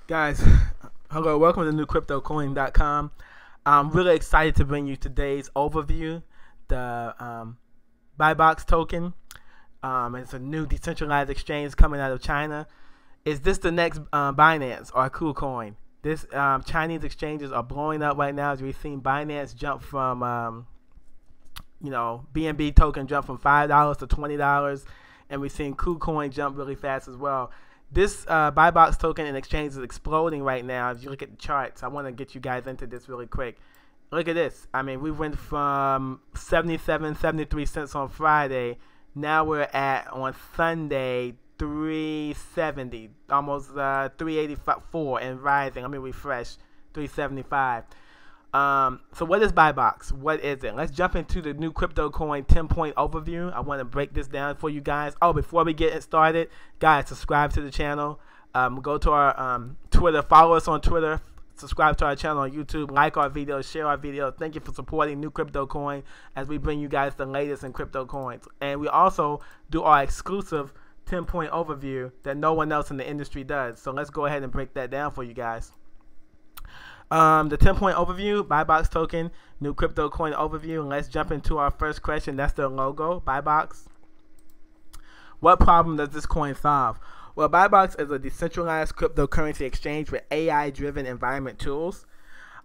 Guys, hello, welcome to newcryptocoin.com. I'm really excited to bring you today's overview, the BiBox token. It's a new decentralized exchange coming out of China. Is this the next Binance or OKCoin? This Chinese exchanges are blowing up right now, as we've seen Binance jump from, BNB token jump from $5 to $20, and we've seen KuCoin jump really fast as well. This BiBox token and exchange is exploding right now. If you look at the charts, I want to get you guys into this really quick. Look at this. I mean, we went from 77, 73 cents on Friday. Now we're at, on Sunday, 370, almost 384 and rising. Let me refresh, 375. So what is BiBox? What is it? Let's jump into the new crypto coin 10-point overview. I want to break this down for you guys. Oh, before we get it started, guys, subscribe to the channel. Go to our Twitter. Follow us on Twitter. Subscribe to our channel on YouTube. Like our videos. Share our videos. Thank you for supporting New Crypto Coin as we bring you guys the latest in crypto coins. And we also do our exclusive 10-point overview that no one else in the industry does. So let's go ahead and break that down for you guys. The 10-point overview, BiBox token, new crypto coin overview. And let's jump into our first question. That's the logo, BiBox. What problem does this coin solve? Well, BiBox is a decentralized cryptocurrency exchange with AI-driven environment tools.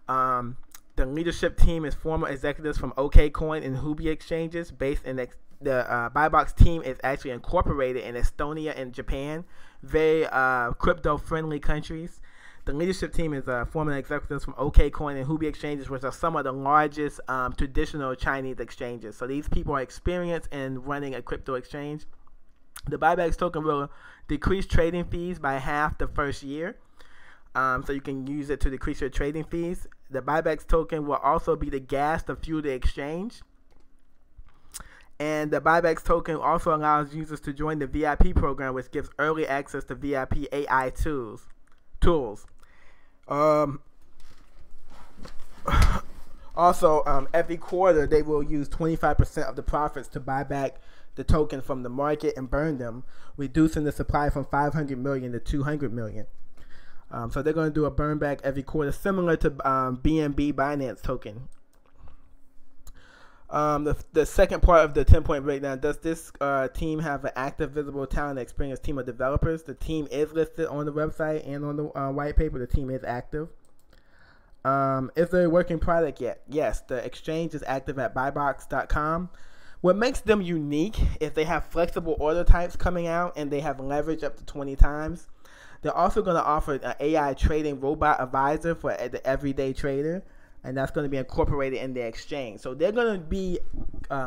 The leadership team is former executives from OKCoin and Huobi exchanges. Based in the BiBox team is actually incorporated in Estonia and Japan, very crypto-friendly countries. The leadership team is former executives from OKCoin and Huobi exchanges, which are some of the largest traditional Chinese exchanges. So these people are experienced in running a crypto exchange. The BiBox token will decrease trading fees by half the first year. So you can use it to decrease your trading fees. The BiBox token will also be the gas to fuel the exchange. And the BiBox token also allows users to join the VIP program, which gives early access to VIP AI tools. Also, every quarter they will use 25% of the profits to buy back the token from the market and burn them, reducing the supply from 500 million to 200 million. So they're going to do a burn back every quarter, similar to BNB Binance token. The second part of the 10-point breakdown, does this team have an active, visible, talented, experienced team of developers? The team is listed on the website and on the white paper. The team is active. Is there a working product yet? Yes, the exchange is active at BiBox.com. What makes them unique is they have flexible order types coming out, and they have leverage up to 20 times. They're also going to offer an AI trading robot advisor for the everyday trader, and that's going to be incorporated in the exchange. So they're going to be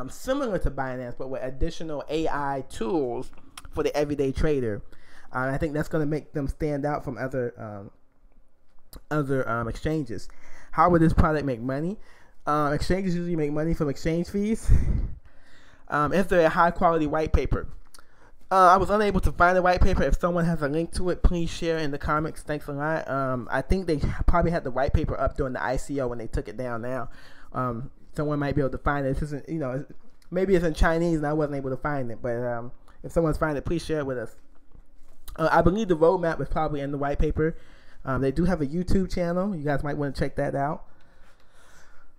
similar to Binance, but with additional AI tools for the everyday trader. I think that's going to make them stand out from other exchanges. How would this product make money? Exchanges usually make money from exchange fees. Is there a high quality white paper? I was unable to find a white paper. If someone has a link to it, please share in the comments. Thanks a lot. I think they probably had the white paper up during the ICO when they took it down now. Someone might be able to find it. This isn't, maybe it's in Chinese and I wasn't able to find it. But if someone's finding it, please share it with us. I believe the roadmap is probably in the white paper. They do have a YouTube channel. You guys might want to check that out.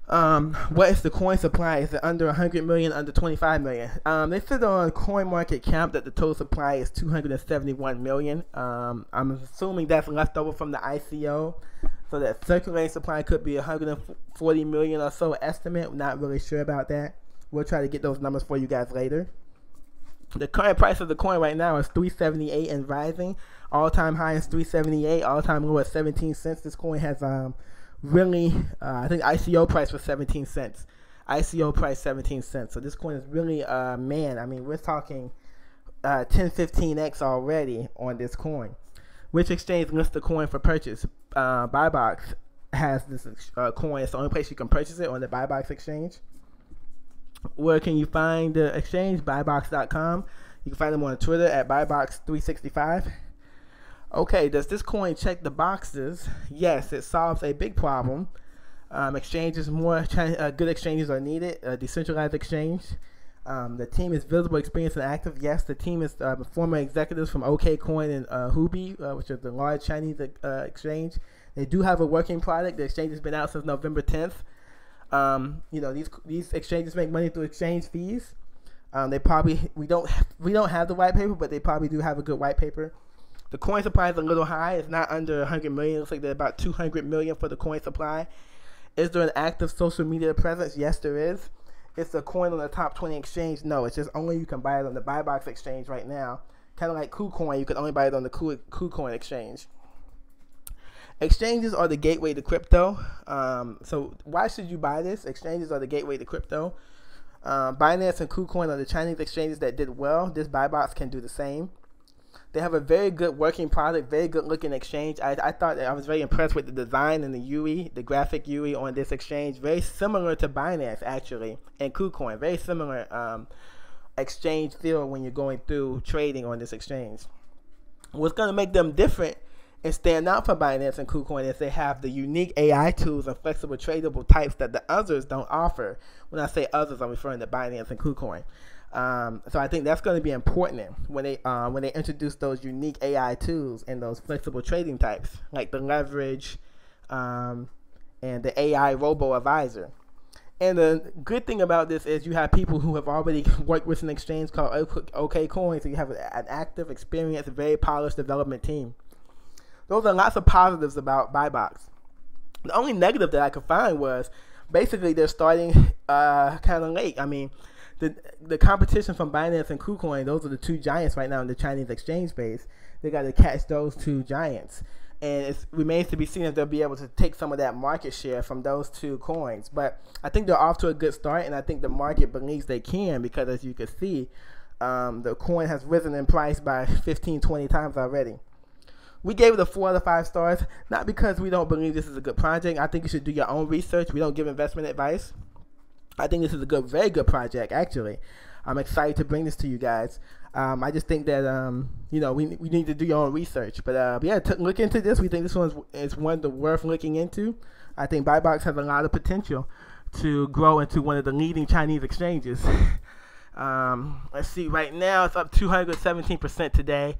What is the coin supply? Is it under 100 million, under 25 million? They said on CoinMarketCap that the total supply is 271 million. I'm assuming that's left over from the ICO. So that circulating supply could be 140 million or so estimate. Not really sure about that. We'll try to get those numbers for you guys later. The current price of the coin right now is 378 and rising. All-time high is 378. All-time low is 17 cents. This coin has really, I think ICO price was 17 cents. ICO price 17 cents. So this coin is really, man, I mean, we're talking 10, 15x already on this coin. Which exchange lists the coin for purchase? BiBox has this coin. It's the only place you can purchase it, on the BiBox Exchange. Where can you find the exchange? BiBox.com. You can find them on Twitter at BiBox365. Okay, does this coin check the boxes? Yes, it solves a big problem. Exchanges, more good exchanges are needed. A decentralized exchange. The team is visible, experienced, and active. Yes, the team is former executives from OKCoin and Huobi, which is the large Chinese exchange. They do have a working product. The exchange has been out since November 10th. These exchanges make money through exchange fees. We don't have the white paper, but they probably do have a good white paper. The coin supply is a little high. It's not under 100 million. It looks like they're about 200 million for the coin supply. Is there an active social media presence? Yes, there is. It's a coin on the top 20 exchange. No, it's just only you can buy it on the BiBox Exchange right now. Kind of like KuCoin, you can only buy it on the KuCoin exchange. Exchanges are the gateway to crypto. So why should you buy this? Exchanges are the gateway to crypto. Binance and KuCoin are the Chinese exchanges that did well. This BiBox can do the same. They have a very good working product, very good looking exchange. I thought I was very impressed with the design and the UI, the graphic UI on this exchange. Very similar to Binance actually, and KuCoin. Very similar exchange feel when you're going through trading on this exchange. What's going to make them different and stand out for Binance and KuCoin is they have the unique AI tools and flexible tradable types that the others don't offer. When I say others, I'm referring to Binance and KuCoin. So I think that's going to be important when they introduce those unique AI tools and those flexible trading types, like the leverage and the AI robo advisor. And the good thing about this is you have people who have already worked with an exchange called OKCoin, so you have an active, experienced, very polished development team. Those are lots of positives about BiBox. The only negative that I could find was basically they're starting kind of late. I mean, the competition from Binance and KuCoin, those are the two giants right now in the Chinese exchange space. They got to catch those two giants. And it remains to be seen if they'll be able to take some of that market share from those two coins. But I think they're off to a good start, and I think the market believes they can because, as you can see, the coin has risen in price by 15, 20 times already. We gave it a 4 out of 5 stars, not because we don't believe this is a good project. I think you should do your own research. We don't give investment advice. I think this is a good, very good project, actually. I'm excited to bring this to you guys. I just think that, we need to do your own research. But, yeah, look into this. We think this one is one that's worth looking into. I think BiBox has a lot of potential to grow into one of the leading Chinese exchanges. Let's see. Right now, it's up 217% today.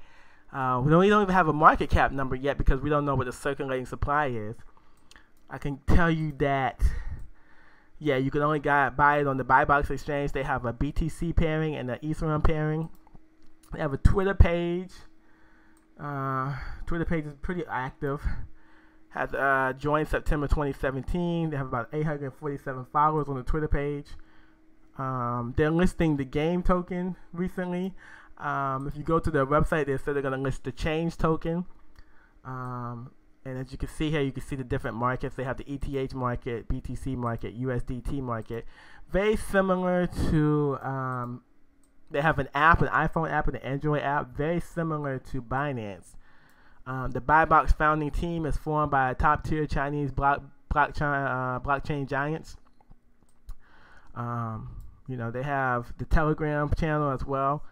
We don't even have a market cap number yet because we don't know what the circulating supply is. I can tell you that, yeah, you can only buy it on the BiBox Exchange. They have a BTC pairing and an Ethereum pairing. They have a Twitter page. Twitter page is pretty active. Has joined September 2017. They have about 847 followers on the Twitter page. They're listing the game token recently. If you go to their website, they said they're going to list the change token. And as you can see here, you can see the different markets. They have the ETH market, BTC market, USDT market. Very similar to, they have an app, an iPhone app and an Android app, very similar to Binance. The BiBox founding team is formed by top-tier Chinese blockchain giants. They have the Telegram channel as well,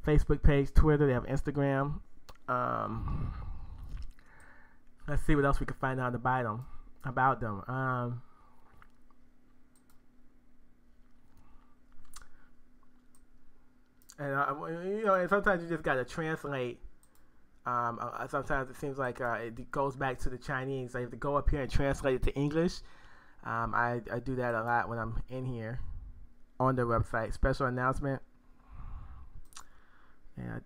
Facebook page, Twitter. They have Instagram. Let's see what else we can find out about them. And sometimes you just gotta translate. Sometimes it seems like it goes back to the Chinese. I have to go up here and translate it to English. I do that a lot when I'm in here on their website. Special announcement. And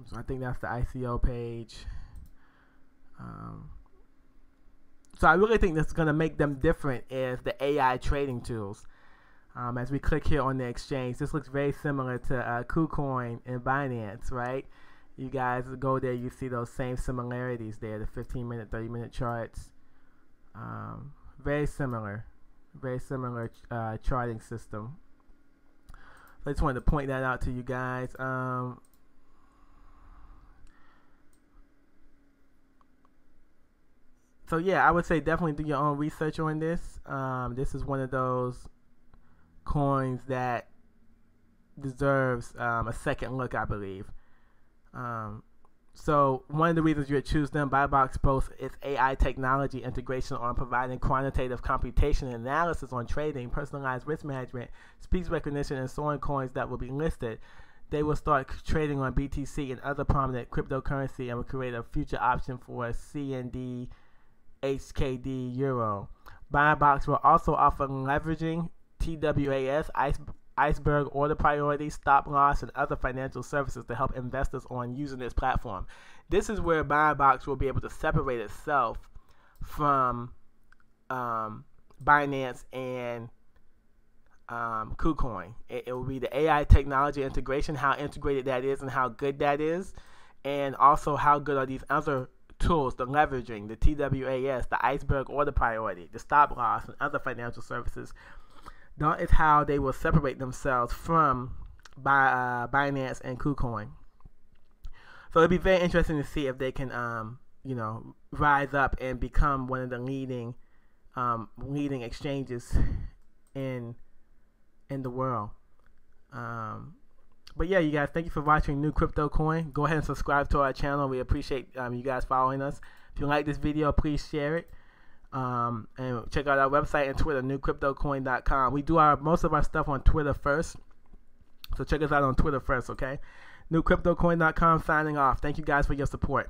so I think that's the ICO page. So I really think that's going to make them different is the AI trading tools. As we click here on the exchange, this looks very similar to KuCoin and Binance, right? You guys go there, you see those same similarities there, the 15-minute, 30-minute charts. Very similar charting system. So I just wanted to point that out to you guys. So yeah, I would say definitely do your own research on this. This is one of those coins that deserves a second look, I believe. So one of the reasons you would choose them, BiBox boasts its AI technology integration on providing quantitative computation and analysis on trading, personalized risk management, speech recognition, and so on coins that will be listed. They will start trading on BTC and other prominent cryptocurrency and will create a future option for CND, HKD, Euro. BiBox will also offer leveraging, TWAS, iceberg order priority, stop loss, and other financial services to help investors on using this platform. This is where BiBox will be able to separate itself from Binance and KuCoin. It will be the AI technology integration, how integrated that is and how good that is, and also how good are these other tools, the leveraging, the TWAS, the iceberg order priority, the stop loss, and other financial services. That is how they will separate themselves from Binance and KuCoin. So it'll be very interesting to see if they can, rise up and become one of the leading exchanges in the world. But yeah, you guys, thank you for watching New Crypto Coin. Go ahead and subscribe to our channel. We appreciate you guys following us. If you like this video, please share it. And check out our website and Twitter, newcryptocoin.com. We do most of our stuff on Twitter first, so check us out on Twitter first, okay? Newcryptocoin.com signing off. Thank you guys for your support.